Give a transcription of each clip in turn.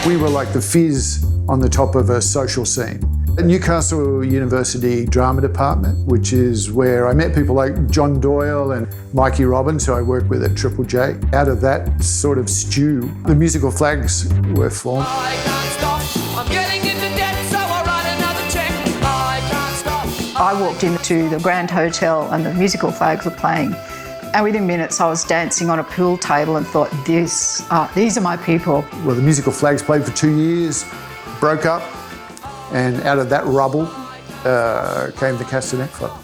We were like the fizz on the top of a social scene. At Newcastle University Drama Department, which is where I met people like John Doyle and Mikey Robbins, who I worked with at Triple J. Out of that sort of stew, the musical flags were formed. I can't stop. I'm getting into debt, so I write another check. I can't stop. I walked into the Grand Hotel and the musical flags were playing. And within minutes, I was dancing on a pool table and thought, these are my people. Well, the musical flags played for 2 years, broke up, and out of that rubble came the Castanet Club.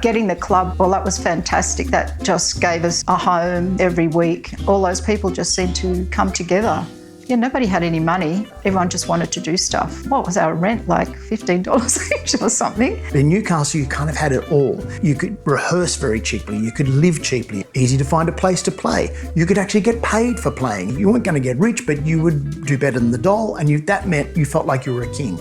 Getting the club, well, that was fantastic. That just gave us a home every week. All those people just seemed to come together. Yeah, nobody had any money. Everyone just wanted to do stuff. What was our rent, like $15 each or something? In Newcastle, you kind of had it all. You could rehearse very cheaply. You could live cheaply. Easy to find a place to play. You could actually get paid for playing. You weren't going to get rich, but you would do better than the doll, and that meant you felt like you were a king.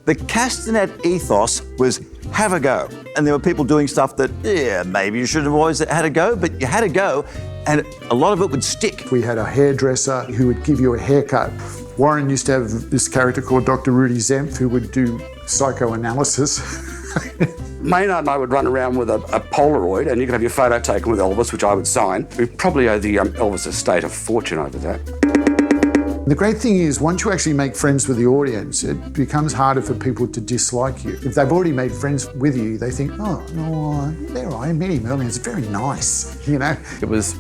The Castanet ethos was have a go. And there were people doing stuff that, yeah, maybe you shouldn't have always had a go, but you had a go, and a lot of it would stick. We had a hairdresser who would give you a haircut. Warren used to have this character called Dr. Rudy Zempf who would do psychoanalysis. Maynard and I would run around with a Polaroid, and you could have your photo taken with Elvis, which I would sign. We probably owe the Elvis estate a fortune over that. The great thing is, once you actually make friends with the audience, it becomes harder for people to dislike you. If they've already made friends with you, they think, oh, no, there I am, Minnie Merlin, it's very nice, you know? It was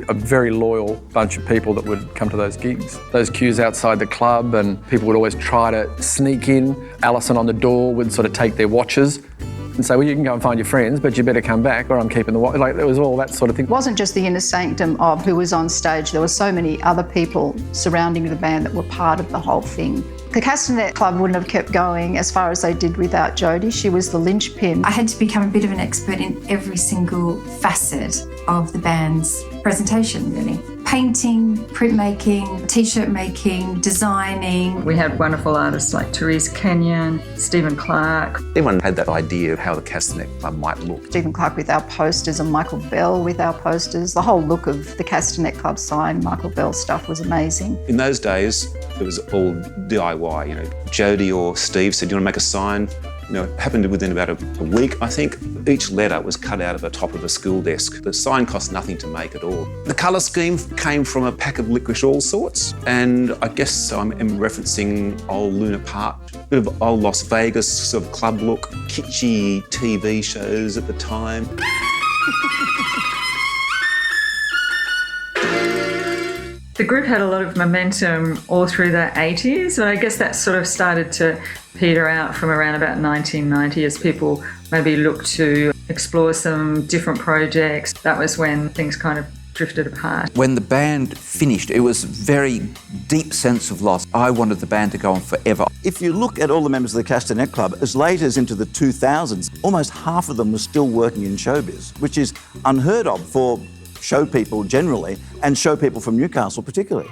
a very loyal bunch of people that would come to those gigs. Those queues outside the club, and people would always try to sneak in. Alison on the door would sort of take their watches and say, well, you can go and find your friends, but you better come back or I'm keeping the watch. Like, there was all that sort of thing. It wasn't just the inner sanctum of who was on stage. There were so many other people surrounding the band that were part of the whole thing. The Castanet Club wouldn't have kept going as far as they did without Jodie. She was the linchpin. I had to become a bit of an expert in every single facet of the band's presentation, really. Painting, printmaking, T-shirt making, designing. We had wonderful artists like Therese Kenyon, Stephen Clark. Everyone had that idea of how the Castanet Club might look. Stephen Clark with our posters and Michael Bell with our posters. The whole look of the Castanet Club sign, Michael Bell stuff was amazing. In those days, it was all DIY, you know. Jodie or Steve said, do you want to make a sign? You know, it happened within about a week, I think. Each letter was cut out of the top of a school desk. The sign cost nothing to make at all. The colour scheme came from a pack of licorice all sorts, and I guess I'm referencing old Luna Park, a bit of old Las Vegas sort of club look, kitschy TV shows at the time. The group had a lot of momentum all through the 80s, and I guess that sort of started to peter out from around about 1990 as people maybe looked to explore some different projects. That was when things kind of drifted apart. When the band finished, it was a very deep sense of loss. I wanted the band to go on forever. If you look at all the members of the Castanet Club, as late as into the 2000s, almost half of them were still working in showbiz, which is unheard of for show people generally, and show people from Newcastle particularly.